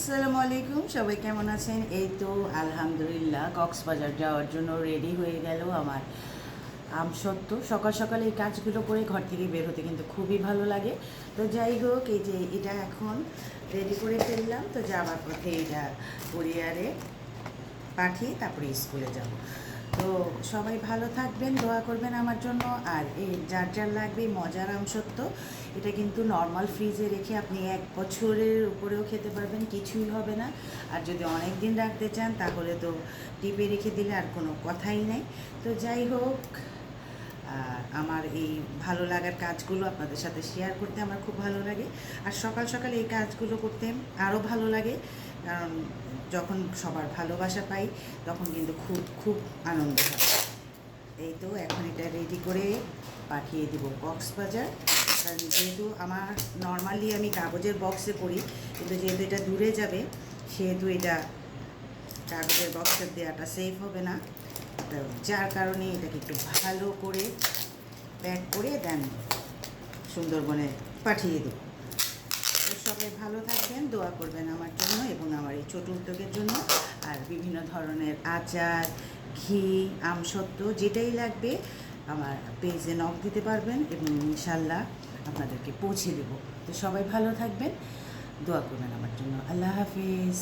আসসালামু আলাইকুম, সবাই কেমন আছেন? এই তো আলহামদুলিল্লাহ কক্সবাজার যাওয়ার জন্য রেডি হয়ে গেল আমার আমসত্ত্ব। সকাল সকালে এই কাজগুলো করে ঘর থেকে বের হতে কিন্তু খুবই ভালো লাগে। তো যাই হোক, এই যে এটা এখন রেডি করে ফেললাম। তো যাওয়ার পথে এটা কুরিয়ারে পাঠিয়ে তারপরে স্কুলে যাব। তো সবাই ভালো থাকবেন, দোয়া করবেন আমার জন্য। আর এই যার যার লাগবে মজার আমসত্ত্ব, এটা কিন্তু নর্মাল ফ্রিজে রেখে আপনি 1 বছরের উপরেও খেতে পারবেন, কিছুই হবে না। আর যদি অনেক দিন রাখতে চান তাহলে তো টিপে রেখে দিলে আর কোনো কথাই নাই। তো যাই হোক, আর আমার এই ভালো লাগার কাজগুলো আপনাদের সাথে শেয়ার করতে আমার খুব ভালো লাগে। আর সকাল সকাল এই কাজগুলো করতে আরও ভালো লাগে, কারণ যখন সবার ভালোবাসা পাই তখন কিন্তু খুব খুব আনন্দ হয়। এই তো এখন এটা রেডি করে পাঠিয়ে দিব কক্সবাজার। কারণ যেহেতু আমার নর্মালি আমি কাগজের বক্সে করি, কিন্তু যেহেতু এটা দূরে যাবে সেহেতু এটা কাগজের বক্সে দেওয়াটা সেফ হবে না। তো যার কারণে এটাকে একটু ভালো করে প্যাক করে দেন সুন্দরবনে পাঠিয়ে দেব। তো সবাই ভালো থাকবেন, দোয়া করবেন আমার জন্য এবং আমার এই ছোটো উদ্যোগের জন্য। আর বিভিন্ন ধরনের আচার, ঘি, আমসত্ত্ব যেটাই লাগবে আমার পেজে নক দিতে পারবেন এবং ইনশাল্লাহ আপনাদেরকে পৌঁছে দেব। তো সবাই ভালো থাকবেন, দোয়া করবেন আমার জন্য। আল্লাহ হাফিজ।